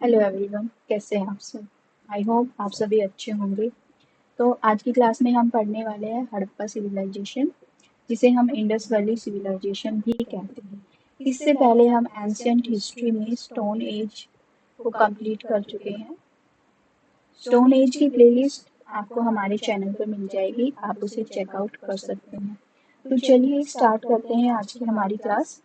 Hello everyone, कैसे हैं आप सब। आई होप आप सभी अच्छे होंगे। तो आज की क्लास में हम पढ़ने वाले हैं हड़प्पा सिविलाइजेशन, जिसे हम इंडस वैली सिविलाइजेशन भी कहते हैं। इससे पहले हम एंशियंट हिस्ट्री में स्टोन एज को कंप्लीट कर चुके हैं। स्टोन एज की प्लेलिस्ट आपको हमारे चैनल पर मिल जाएगी, आप उसे चेकआउट कर सकते हैं। तो चलिए स्टार्ट करते हैं आज की हमारी क्लास।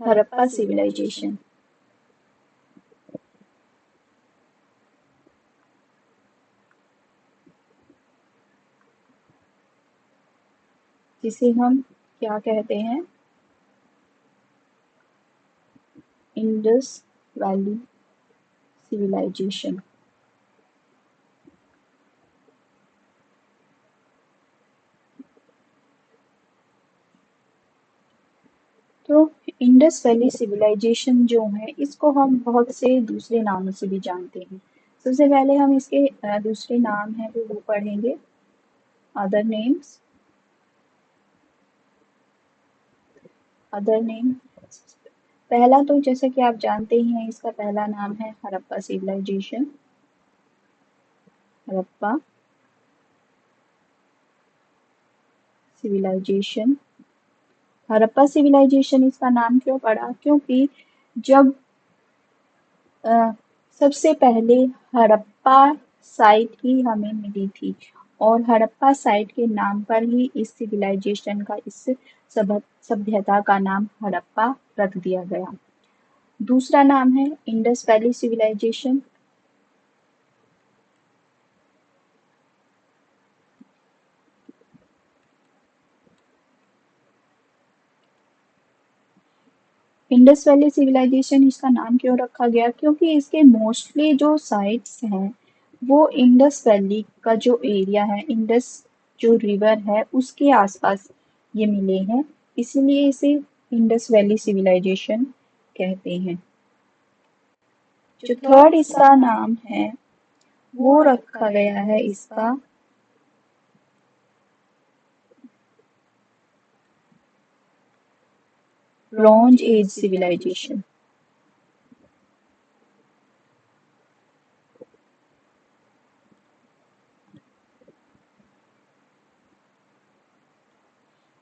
हड़प्पा सिविलाइजेशन। जिसे हम क्या कहते हैं, इंडस वैली सिविलाइजेशन। तो इंडस वैली सिविलाइजेशन जो है, इसको हम बहुत से दूसरे नामों से भी जानते हैं। सबसे पहले हम इसके दूसरे नाम हैं वो पढ़ेंगे, अदर नेम्स। अदर नेम, पहला तो जैसे कि आप जानते ही हैं, इसका पहला नाम है Harappa civilisation. Harappa civilisation. Harappa civilisation इसका नाम क्यों पड़ा, क्योंकि जब सबसे पहले हड़प्पा साइट ही हमें मिली थी, और हड़प्पा साइट के नाम पर ही इस सिविलाइजेशन का, इस सभ्यता का नाम हड़प्पा रख दिया गया। दूसरा नाम है Indus valley civilisation. Indus valley civilisation इसका नाम क्यों रखा गया, क्योंकि इसके मोस्टली जो साइट्स हैं वो इंडस वैली का जो एरिया है, इंडस जो रिवर है उसके आसपास ये मिले हैं, इसलिए इसे इंडस वैली सिविलाइजेशन कहते हैं। जो थर्ड इसका नाम है वो रखा गया है इसका bronze age civilisation.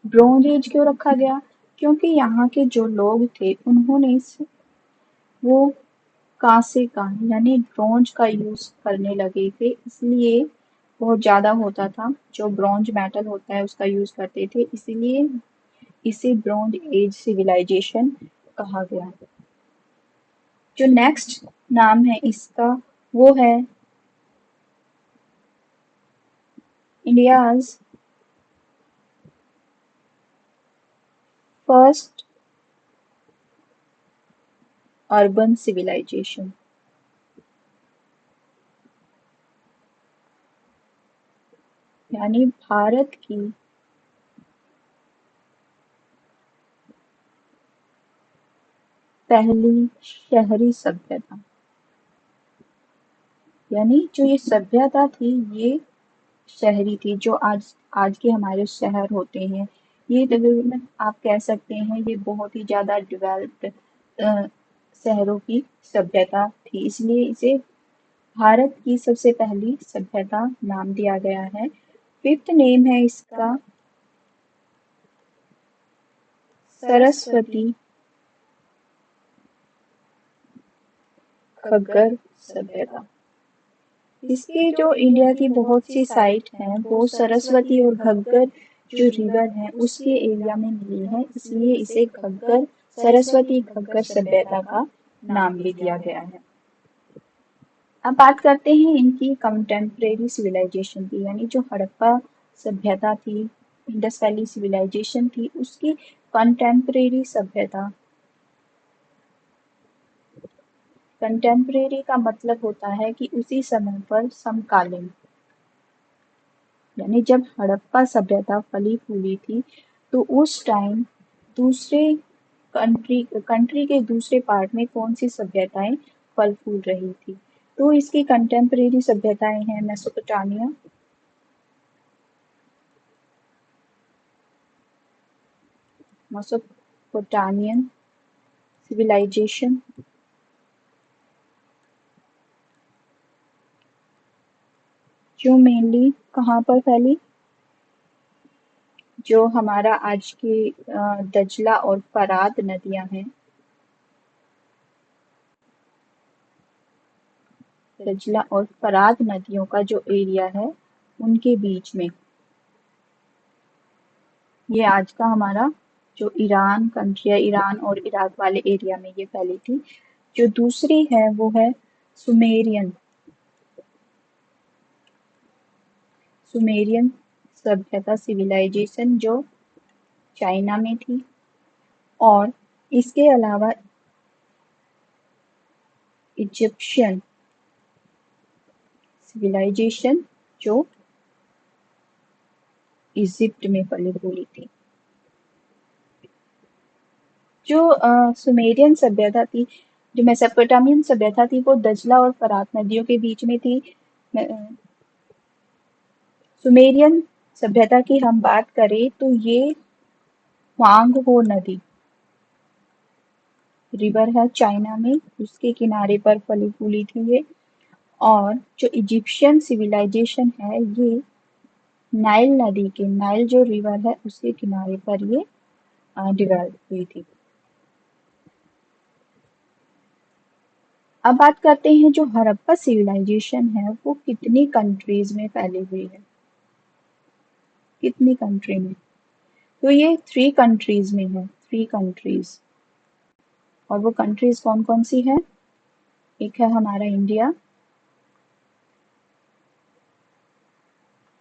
Bronze age क्यों रखा गया, क्योंकि यहाँ के जो लोग थे उन्होंने वो कांसे का यानी ब्रॉन्ज का यूज करने लगे थे, इसलिए बहुत ज्यादा होता था, जो ब्रॉन्ज मेटल होता है उसका यूज करते थे, इसलिए इसे ब्रॉन्ज एज सिविलाइजेशन कहा गया। जो नेक्स्ट नाम है इसका वो है इंडियाज फर्स्ट अर्बन सिविलाइजेशन। यानी भारत की पहली शहरी सभ्यता। यानी जो ये सभ्यता थी ये शहरी थी, जो आज आज के हमारे शहर होते हैं, ये तकरीबन आप कह सकते हैं ये बहुत ही ज्यादा डेवलप्ड शहरों की सभ्यता थी, इसलिए इसे भारत की सबसे पहली सभ्यता नाम दिया गया है। फिफ्थ नेम है इसका सरस्वती खग्गर सभ्यता। इसके जो इंडिया की बहुत सी साइट हैं वो सरस्वती और घग्गर जो रिवर है उसके एरिया में मिली है, इसलिए इसे घग्गर सरस्वती घग्गर सभ्यता का नाम भी दिया गया है। अब बात करते हैं इनकी कंटेम्प्रेरी सिविलाइजेशन की, यानी जो हड़प्पा सभ्यता थी, इंडस वैली सिविलाइजेशन थी, उसकी कंटेम्प्रेरी सभ्यता। कंटेम्प्रेरी का मतलब होता है कि उसी समय पर समकालीन, यानी जब हड़प्पा सभ्यता फली फूली थी तो उस टाइम दूसरे कंट्री के दूसरे पार्ट में कौन सी सभ्यताएं फल फूल रही थी। तो इसकी कंटेम्परेरी सभ्यताएं हैं मेसोपोटामिया, मेसोपोटामियन सिविलाइजेशन जो मेनली कहाँ पर फैली, जो हमारा आज की दजला और फरात नदियां हैं, दजला और फरात नदियों का जो एरिया है उनके बीच में, ये आज का हमारा जो ईरान कंट्री है, ईरान और इराक वाले एरिया में ये फैली थी। जो दूसरी है वो है सुमेरियन, सुमेरियन सभ्यता सिविलाइजेशन जो चाइना में थी। और इसके अलावा इजिप्शियन सिविलाइजेशन जो इजिप्ट में पली फूली थी। जो सुमेरियन सभ्यता थी, जो मेसोपोटामियन सभ्यता थी, वो दजला और फरात नदियों के बीच में थी। सुमेरियन सभ्यता की हम बात करें तो ये हुआंग नदी रिवर है चाइना में, उसके किनारे पर फली फूली थी ये। और जो इजिप्शियन सिविलाइजेशन है ये नाइल नदी के, नाइल जो रिवर है उसके किनारे पर ये डेवलप हुई थी। अब बात करते हैं जो हड़प्पा सिविलाइजेशन है वो कितनी कंट्रीज में फैली हुई है, कितनी कंट्री में, तो ये 3 कंट्रीज में है, 3 कंट्रीज। और वो कंट्रीज कौन कौन सी है, एक है हमारा इंडिया,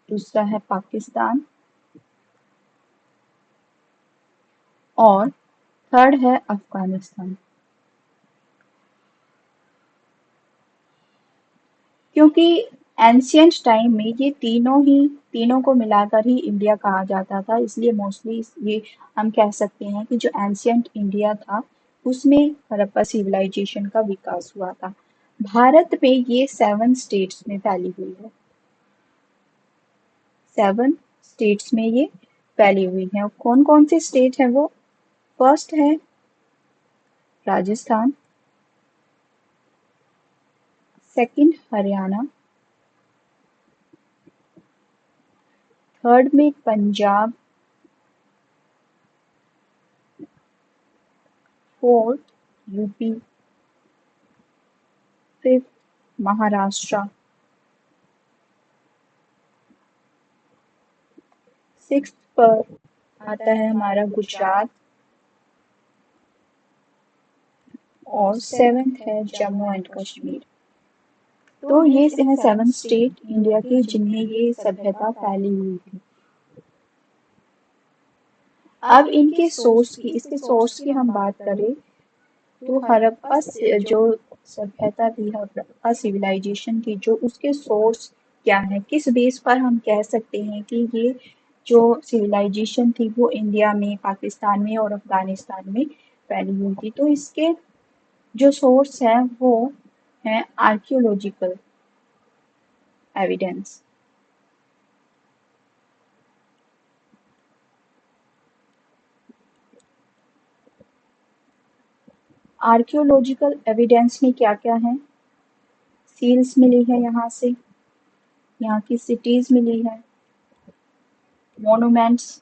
दूसरा है पाकिस्तान और थर्ड है अफगानिस्तान। क्योंकि एंशियंट टाइम में ये तीनों को मिलाकर ही इंडिया कहा जाता था, इसलिए मोस्टली ये हम कह सकते हैं कि जो एंशियंट इंडिया था उसमें हड़प्पा सिविलाइजेशन का विकास हुआ था। भारत में ये 7 स्टेट्स में फैली हुई है, 7 स्टेट्स में ये फैली हुई है। और कौन कौन से स्टेट है वो, फर्स्ट है राजस्थान, सेकंड हरियाणा, थर्ड में Punjab, fourth UP, fifth Maharashtra, sixth पर आता है हमारा गुजरात और सेवेंथ है जम्मू एंड कश्मीर। तो ये है 7 स्टेट इंडिया के जिनमें ये सभ्यता फैली हुई थी। अब इनके सोर्स की, इसके सोर्स की हम बात करें तो हड़प्पा जो सभ्यता थी, हड़प्पा सिविलाइजेशन थी, जो उसके सोर्स क्या है, किस बेस पर हम कह सकते हैं कि ये जो सिविलाइजेशन थी वो इंडिया में, पाकिस्तान में और अफगानिस्तान में फैली हुई थी। तो इसके जो सोर्स है वो है आर्कियोलॉजिकल एविडेंस। आर्कियोलॉजिकल एविडेंस में क्या क्या है, सील्स मिली है यहाँ से, यहाँ की सिटीज मिली है, मोनूमेंट्स,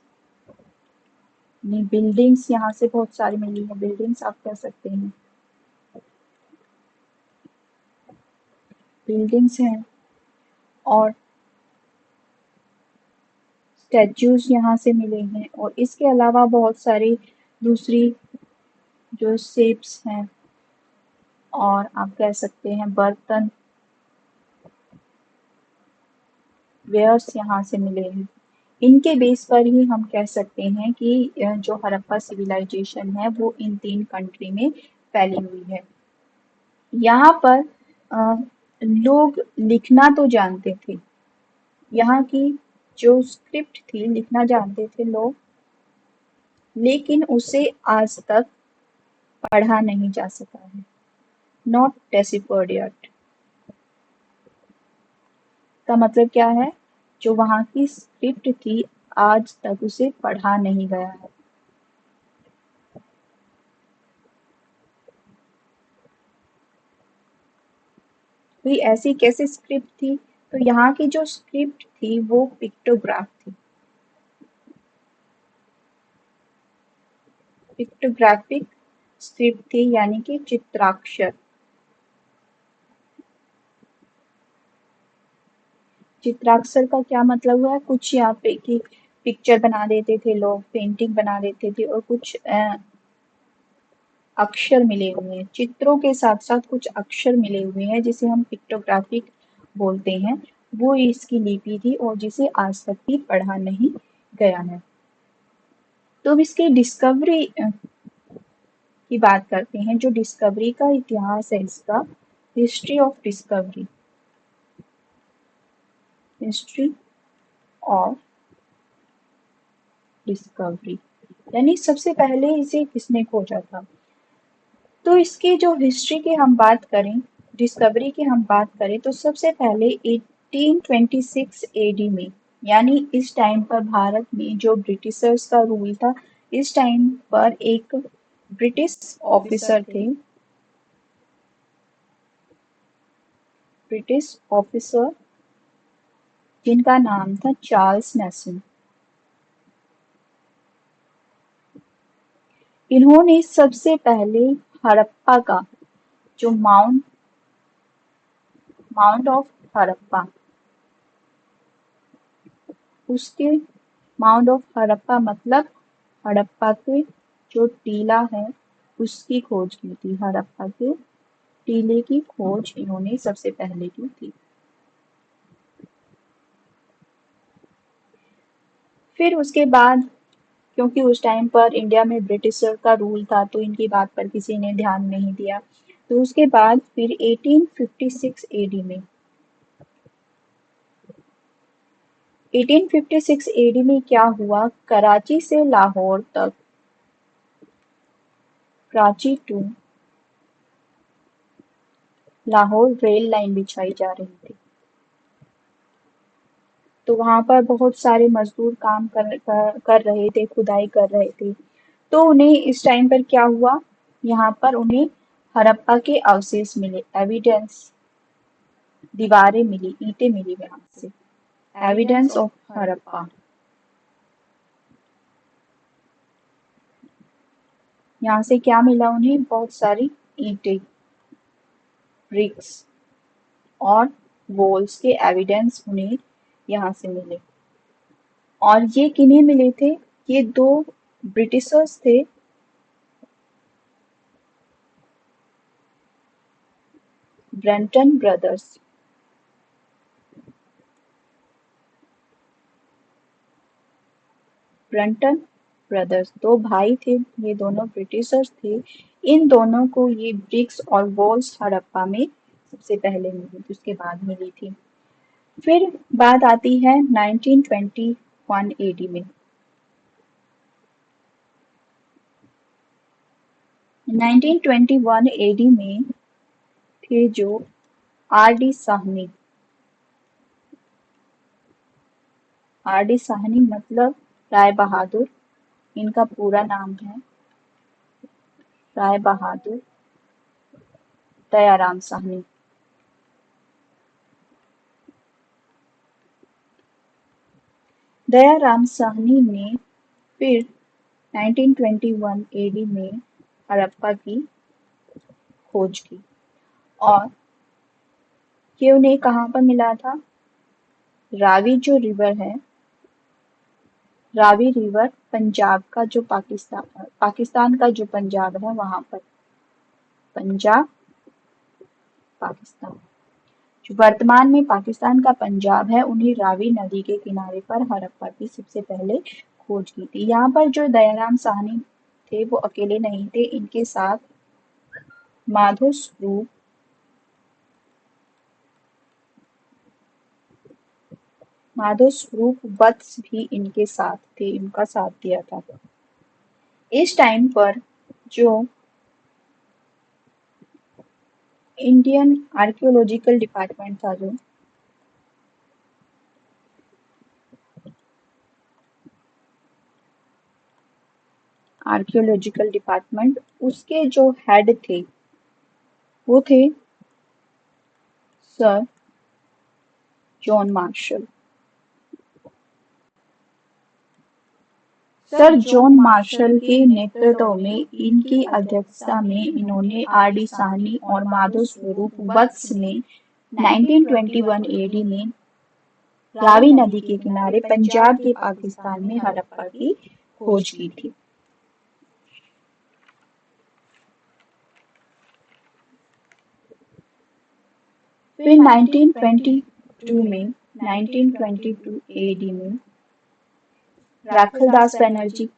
बिल्डिंग्स यहाँ से बहुत सारी मिली है, बिल्डिंग्स आप कह सकते हैं, बिल्डिंग्स हैं और स्टैचूज यहाँ से मिले हैं। और इसके अलावा बहुत सारी दूसरी जो शेप्स हैं और आप कह सकते हैं बर्तन, वेयर्स यहाँ से मिले हैं। इनके बेस पर ही हम कह सकते हैं कि जो हड़प्पा सिविलाइजेशन है वो इन 3 कंट्री में फैली हुई है। यहाँ पर लोग लिखना तो जानते थे, यहाँ की जो स्क्रिप्ट थी लिखना जानते थे लोग, लेकिन उसे आज तक पढ़ा नहीं जा सका है, नॉट डेसिफर्ड यट। का मतलब क्या है, जो वहाँ की स्क्रिप्ट थी आज तक उसे पढ़ा नहीं गया है। कोई ऐसी कैसे स्क्रिप्ट थी? तो यहाँ की जो स्क्रिप्ट थी वो पिक्टोग्राफ थी। पिक्टोग्राफिक स्क्रिप्ट थी यानी कि चित्राक्षर। चित्राक्षर का क्या मतलब हुआ? कुछ यहाँ पे कि पिक्चर बना देते थे लोग, पेंटिंग बना देते थे और कुछ अक्षर मिले हुए हैं, चित्रों के साथ साथ कुछ अक्षर मिले हुए हैं जिसे हम पिक्टोग्राफिक बोलते हैं। वो इसकी लिपि थी और जिसे आज तक भी पढ़ा नहीं गया है। तो अब इसकी डिस्कवरी की बात करते हैं। जो डिस्कवरी का इतिहास है इसका, history of discovery, history of discovery यानी सबसे पहले इसे किसने खोजा था। तो इसकी जो हिस्ट्री की हम बात करें, डिस्कवरी की हम बात करें तो सबसे पहले 1826 एडी में, यानी इस टाइम पर भारत में जो ब्रिटिशर्स का रूल था, इस टाइम पर एक ब्रिटिश ऑफिसर थे, ब्रिटिश ऑफिसर जिनका नाम था चार्ल्स मैसन। इन्होंने सबसे पहले हड़प्पा का जो माउंट ऑफ हड़प्पा, उसके माउंट ऑफ हड़प्पा मतलब हड़प्पा के जो टीला है उसकी खोज की थी। हड़प्पा के टीले की खोज इन्होंने सबसे पहले की थी। फिर उसके बाद, क्योंकि उस टाइम पर इंडिया में ब्रिटिशर का रूल था तो इनकी बात पर किसी ने ध्यान नहीं दिया। तो उसके बाद फिर 1856 एडी में, 1856 एडी में क्या हुआ, कराची से लाहौर तक, Karachi to Lahore rail line बिछाई जा रही थी। तो वहां पर बहुत सारे मजदूर काम कर रहे थे, खुदाई कर रहे थे। तो उन्हें इस टाइम पर क्या हुआ, यहाँ पर उन्हें हड़प्पा के अवशेष मिले, एविडेंस, दीवारें मिली, ईंटें मिली वहां से, एविडेंस ऑफ हड़प्पा। यहाँ से क्या मिला उन्हें, बहुत सारी ईंटें, ब्रिक्स और वॉल्स के एविडेंस उन्हें यहाँ से मिले। और ये किन्हें मिले थे, ये दो ब्रिटिशर्स थे, ब्रेंटन ब्रदर्स। ब्रेंटन ब्रदर्स दो भाई थे, ये दोनों ब्रिटिशर्स थे। इन दोनों को ये ब्रिक्स और वॉल्स हड़प्पा में सबसे पहले मिली थी, उसके बाद मिली थी। फिर बात आती है 1921 एडी में। 1921 एडी में थे जो R D Sahni. R D Sahni मतलब राय बहादुर, इनका पूरा नाम है राय बहादुर दयाराम साहनी। दयाराम साहनी ने फिर 1921 एडी में हड़प्पा की खोज की। और ये उन्हें कहाँ पर मिला था, रावी जो रिवर है, रावी रिवर पंजाब का जो पाकिस्तान का जो पंजाब है वहां पर, पंजाब पाकिस्तान, जो वर्तमान में पाकिस्तान का पंजाब है, उन्हीं रावी नदी के किनारे पर हड़प्पा की सबसे पहले खोज की थी। यहाँ पर जो दयाराम साहनी थे वो अकेले नहीं थे, इनके साथ माधो स्वरूप, माधो स्वरूप वत्स भी इनके साथ थे, इनका साथ दिया था। इस टाइम पर जो इंडियन आर्कियोलॉजिकल डिपार्टमेंट था, जो आर्कियोलॉजिकल डिपार्टमेंट, उसके जो हेड थे वो थे sir John Marshall. Sir John Marshall के नेतृत्व में, इनकी अध्यक्षता में, इन्होंने आर.डी. साहनी और माधव स्वरूप वत्स ने 1921 एडी में रावी नदी के किनारे पंजाब के पाकिस्तान में हड़प्पा की खोज की थी। फिर 1922 एडी में राखलदास बनर्जी,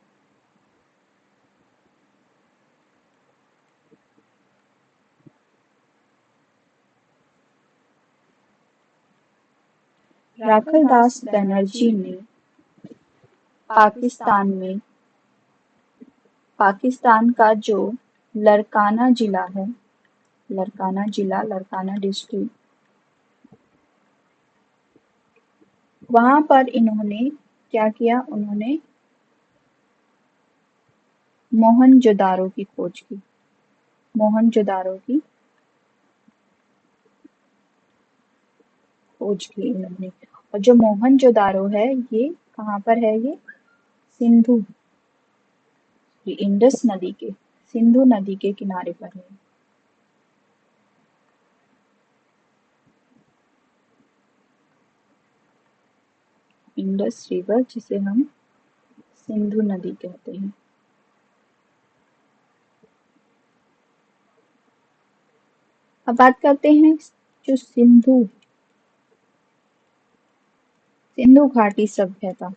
राखलदास बनर्जी ने पाकिस्तान का जो लरकाना जिला है, लरकाना डिस्ट्रिक्ट, वहां पर इन्होंने क्या किया, उन्होंने मोहनजोदारो की खोज की। मोहनजोदारो की खोज की इन्होंने। और जो मोहनजोदारो है, ये कहाँ पर है? ये सिंधु, ये इंडस नदी के, सिंधु नदी के किनारे पर है। इंडस रिवर, जिसे हम सिंधु नदी कहते हैं। अब बात करते हैं जो सिंधु घाटी सभ्यता,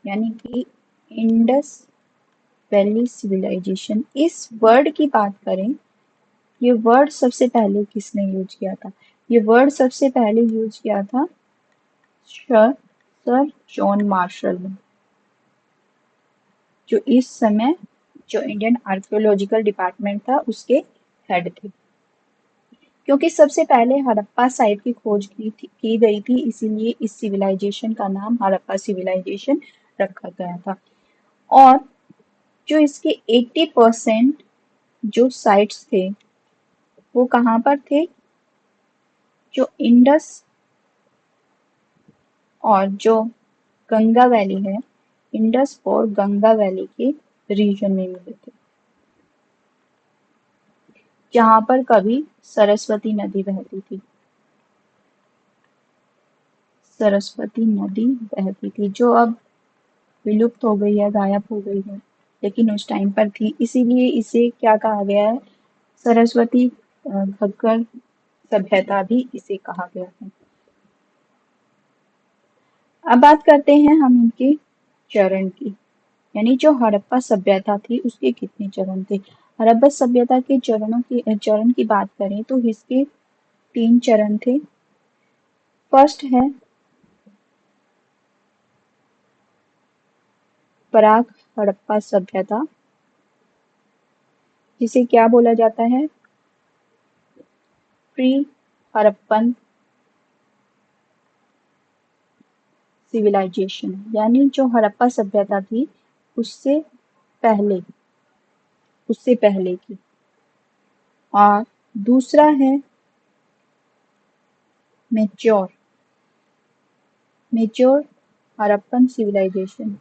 यानी कि इंडस वैली सिविलाइजेशन। इस वर्ड की बात करें, ये वर्ड सबसे पहले किसने यूज किया था? ये वर्ड सबसे पहले यूज किया था सर जॉन मार्शल ने, जो इस समय जो इंडियन आर्कियोलॉजिकल डिपार्टमेंट था उसके हेड थे। क्योंकि सबसे पहले हड़प्पा साइट की खोज की गई थी, इसीलिए इस सिविलाइजेशन का नाम हड़प्पा सिविलाइजेशन रखा गया था। और जो इसके 80% जो साइट्स थे वो कहाँ पर थे? जो इंडस और जो गंगा वैली है, इंडस और गंगा वैली के रीजन में मिले थे, जहां पर कभी सरस्वती नदी बहती थी। सरस्वती नदी बहती थी, जो अब विलुप्त हो गई है, गायब हो गई है, लेकिन उस टाइम पर थी, इसीलिए इसे क्या कहा गया है? सरस्वती घग्गर सभ्यता भी इसे कहा गया है। अब बात करते हैं हम इनके चरण की, यानी जो हड़प्पा सभ्यता थी उसके कितने चरण थे। हड़प्पा सभ्यता के चरण की बात करें तो इसके 3 चरण थे। फर्स्ट है प्राक हड़प्पा सभ्यता, जिसे क्या बोला जाता है? प्री हड़प्पन सिविलाइजेशन, यानी जो हड़प्पा सभ्यता थी उससे पहले की। और दूसरा है mature Harappan civilisation.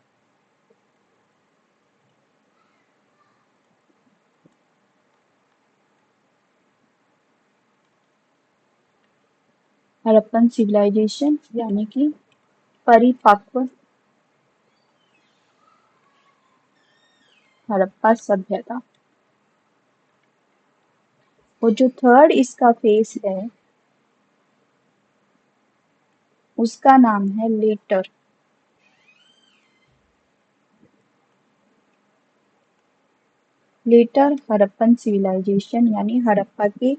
Harappan civilisation यानी कि परिपक्व हड़प्पा सभ्यता। और जो थर्ड इसका फेस है उसका नाम है लेटर हड़प्पन सिविलाइजेशन, यानी हड़प्पा के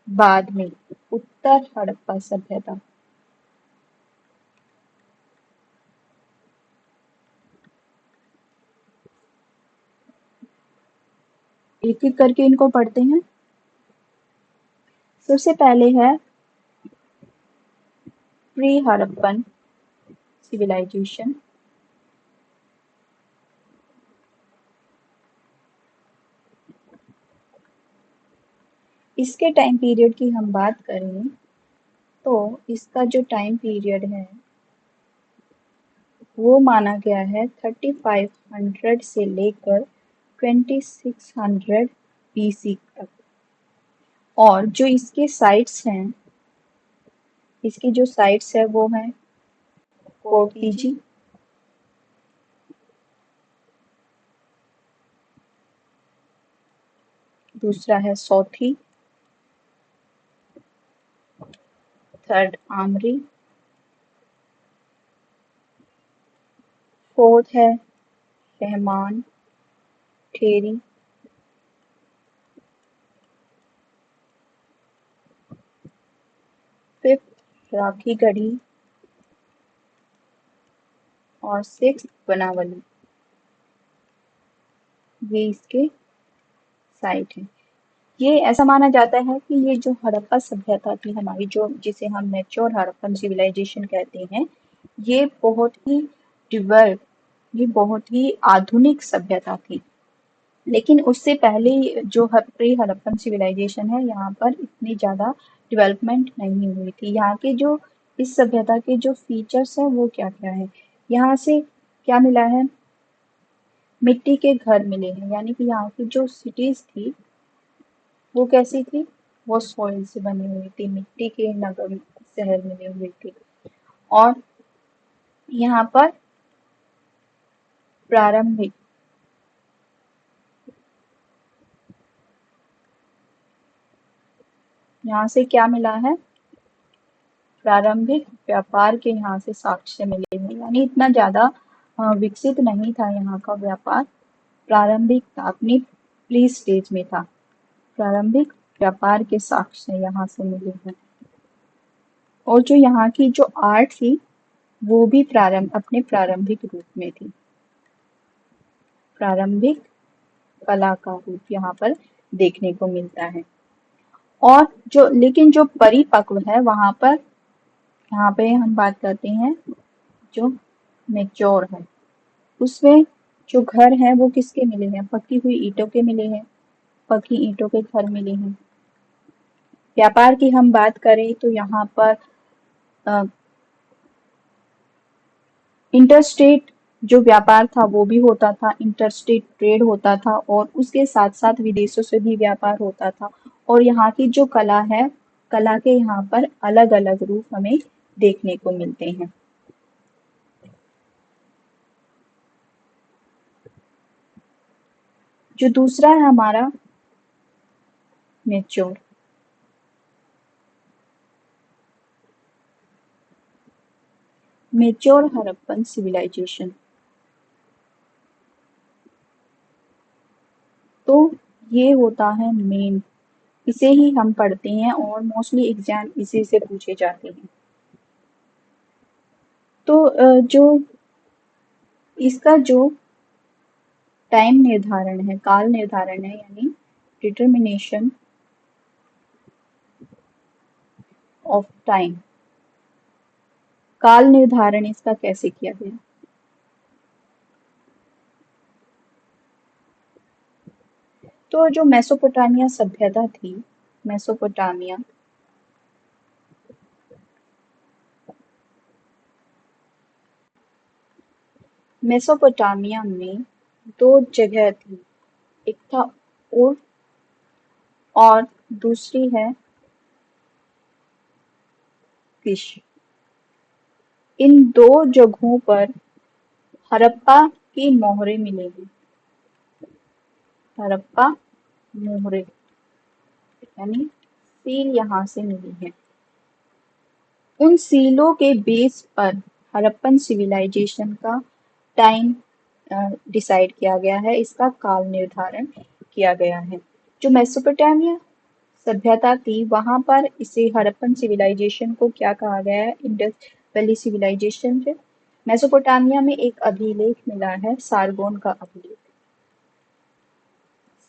बाद में उत्तर हड़प्पा सभ्यता। एक एक करके इनको पढ़ते हैं। सबसे पहले है प्री हड़प्पन सिविलाइजेशन। इसके टाइम पीरियड की हम बात करें तो इसका जो टाइम पीरियड है वो माना गया है 3500 से लेकर 2600 BC तक। और जो इसके साइट्स हैं, इसकी जो साइट्स है वो है कोर्टिजी, दूसरा है सौथी, थर्ड आमरी, फोर्थ है रहमान ठेरी, फिफ्थ राखी गढ़ी और सिक्स्थ बनावली। ये इसके साइट है। ये ऐसा माना जाता है कि ये जो हड़प्पा सभ्यता थी हमारी, जो जिसे हम मैच्योर हड़प्पन सिविलाइजेशन कहते हैं, ये बहुत ही डेवलप, ये बहुत ही आधुनिक सभ्यता थी। लेकिन उससे पहले जो प्री हड़प्पन सिविलाइजेशन है, यहाँ पर इतनी ज़्यादा डेवलपमेंट नहीं हुई थी। यहाँ के जो इस सभ्यता के जो फीचर्स हैं वो क्या क्या है, यहाँ से क्या मिला है, मिट्टी के घर मिले हैं, यानी कि यहाँ की जो सिटीज थी वो कैसी थी, वो सॉइल से बनी हुई थी, मिट्टी के नगर शहर मिले हुए थे। और यहाँ पर प्रारंभिक यहाँ से क्या मिला है, प्रारंभिक व्यापार के यहाँ से साक्ष्य मिले हैं, यानी इतना ज्यादा विकसित नहीं था यहाँ का व्यापार, प्रारंभिक था, अपनी प्री स्टेज में था। प्रारंभिक व्यापार के साक्ष्य यहाँ से मिले हैं। और जो यहाँ की जो आर्ट थी वो भी अपने प्रारंभिक रूप में थी। प्रारंभिक कला का रूप यहाँ पर देखने को मिलता है। और जो लेकिन जो परिपक्व है वहां पर, यहाँ पे हम बात करते हैं जो मेच्योर है, उसमें जो घर हैं वो किसके मिले हैं, पकी हुई ईंटों के मिले हैं, पकी ईंटों के घर मिले हैं। व्यापार की हम बात करें तो यहाँ पर इंटरस्टेट जो व्यापार था वो भी होता था, इंटरस्टेट ट्रेड होता था, और उसके साथ साथ विदेशों से भी व्यापार होता था। और यहाँ की जो कला है, कला के यहाँ पर अलग अलग रूप हमें देखने को मिलते हैं। जो दूसरा है हमारा मेच्योर, मेच्योर हड़प्पन सिविलाइजेशन। तो ये होता है मेन, इसे ही हम पढ़ते हैं और मोस्टली एग्जाम इसी से पूछे जाते हैं। तो जो इसका जो टाइम निर्धारण है, काल निर्धारण है, यानी डिटर्मिनेशन ऑफ टाइम, काल निर्धारण इसका कैसे किया गया। तो जो मेसोपोटामिया सभ्यता थी, मेसोपोटामिया मेसोपोटामिया में दो जगह थी, एक था उर और दूसरी है किश। इन दो जगहों पर हड़प्पा की मोहरें मिलेंगी, हड़प्पा मोहरें यानी सील यहाँ से मिली है। उन सीलों के बेस पर हड़प्पन सिविलाइजेशन का टाइम डिसाइड किया गया है, इसका काल निर्धारण किया गया है। जो मेसोपोटामिया सभ्यता थी वहां पर इसे हड़प्पन सिविलाइजेशन को क्या कहा गया है, इंडस वैली सिविलाइजेशन से। मेसोपोटामिया में एक अभिलेख मिला है, सारगोन का अभिलेख,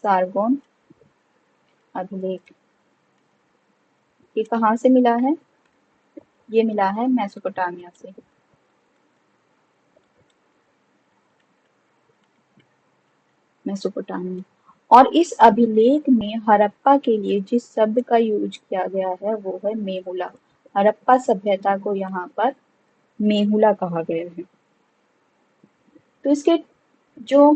सारगोन अभिलेख। ये कहाँ से मिला है, ये मिला है मेसोपोटामिया से। मेसोपोटामिया और इस अभिलेख में हड़प्पा के लिए जिस शब्द का यूज किया गया है वो है मेहुला। हड़प्पा सभ्यता को यहाँ पर मेहुला कहा गया है। तो इसके जो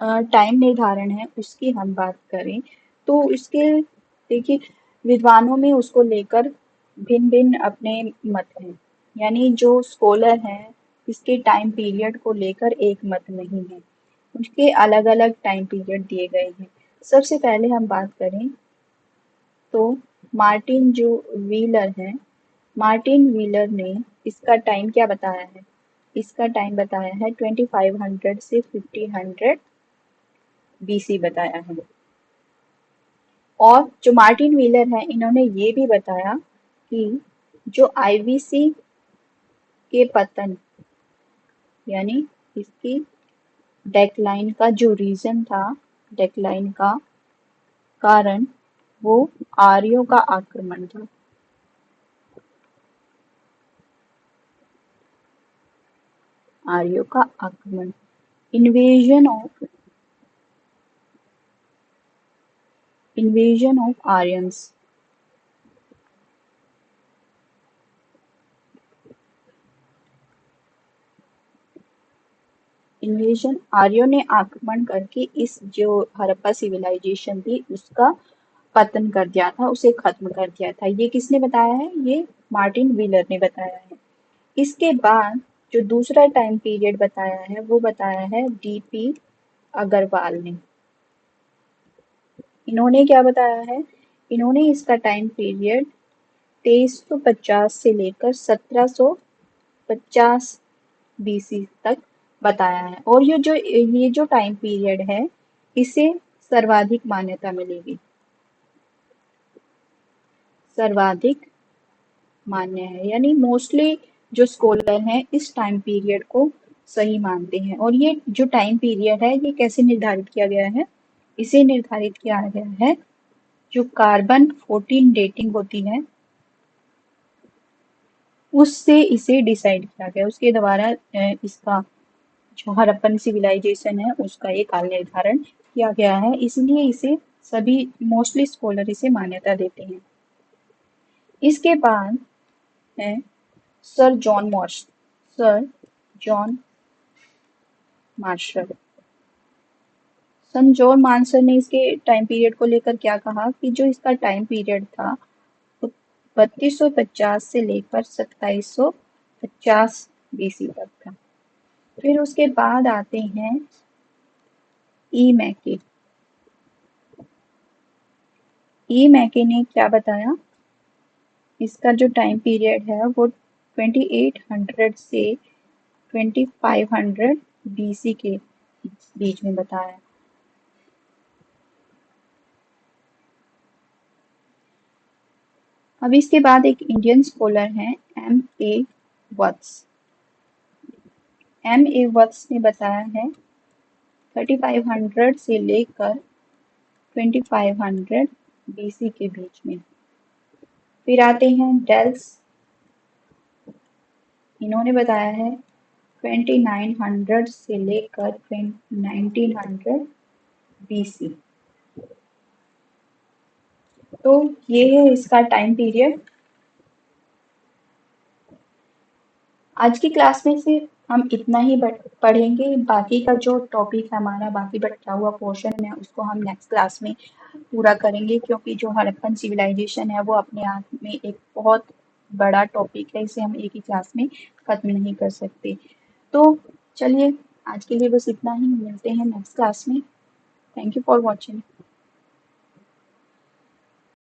टाइम निर्धारण है उसकी हम बात करें तो इसके देखिए विद्वानों में उसको लेकर भिन्न भिन्न अपने मत हैं, यानी जो स्कॉलर हैं इसके टाइम पीरियड को लेकर एक मत नहीं है, उसके अलग अलग टाइम पीरियड दिए गए हैं। सबसे पहले हम बात करें तो मार्टिन जो व्हीलर है, मार्टिन व्हीलर ने इसका टाइम क्या बताया है, इसका टाइम बताया है 2500 से 1500 BC बताया है। और जो मार्टिन व्हीलर है इन्होंने ये भी बताया कि जो आईवीसी के पतन यानी इसकी डेक्लाइन का जो रीजन था, डेक्लाइन का कारण वो आर्यों का आक्रमण था। आर्यों का आक्रमण, इन्वेजन ऑफ आर्यंस। इन्वेजन, आर्यों ने आक्रमण करके इस जो हड़प्पा सिविलाइजेशन थी उसका पतन कर दिया था, उसे खत्म कर दिया था। ये किसने बताया है, ये मार्टिन व्हीलर ने बताया है। इसके बाद जो दूसरा टाइम पीरियड बताया है वो बताया है डीपी अग्रवाल ने। इन्होंने क्या बताया है, इन्होंने इसका टाइम पीरियड 2350 से लेकर 1750 BC तक बताया है। और ये जो टाइम पीरियड है इसे सर्वाधिक मान्यता मिलेगी, सर्वाधिक मान्य है, यानी मोस्टली जो स्कॉलर हैं इस टाइम पीरियड को सही मानते हैं। और ये जो टाइम पीरियड है ये कैसे निर्धारित किया गया है, इसे निर्धारित किया गया है जो कार्बन 14 डेटिंग होती है उससे इसे डिसाइड किया गया, उसके द्वारा इसका जो हड़प्पन सिविलाइजेशन है उसका ये काल निर्धारण किया गया है, इसलिए इसे सभी मोस्टली स्कॉलर इसे मान्यता देते हैं। इसके बाद है सर जॉन मार्शल। सन जॉन मार्शल ने इसके टाइम पीरियड को लेकर क्या कहा कि जो इसका टाइम पीरियड था 3250 से लेकर 2750 BC तक था। फिर उसके बाद आते हैं ई मैके। ई मैके ने क्या बताया, इसका जो टाइम पीरियड है वो 2800 से 2500 BC के बीच में बताया। अब इसके बाद एक इंडियन स्कॉलर हैं M.A. वत्स। M.A. वत्स ने बताया है 3500 से लेकर 2500 BC के बीच में। फिर आते हैं डेल्स, इन्होंने बताया है 2900 से लेकर 1900 BC। तो ये है इसका टाइम पीरियड। आज की क्लास में से हम इतना ही पढ़ेंगे, बाकी का जो टॉपिक है हमारा बाकी बचा हुआ पोर्शन है उसको हम नेक्स्ट क्लास में पूरा करेंगे, क्योंकि जो हड़प्पन सिविलाइजेशन है वो अपने आप में एक बहुत बड़ा टॉपिक है, इसे हम एक ही क्लास में खत्म नहीं कर सकते। तो चलिए आज के लिए बस इतना ही, मिलते हैं नेक्स्ट क्लास में। Thank you for watching.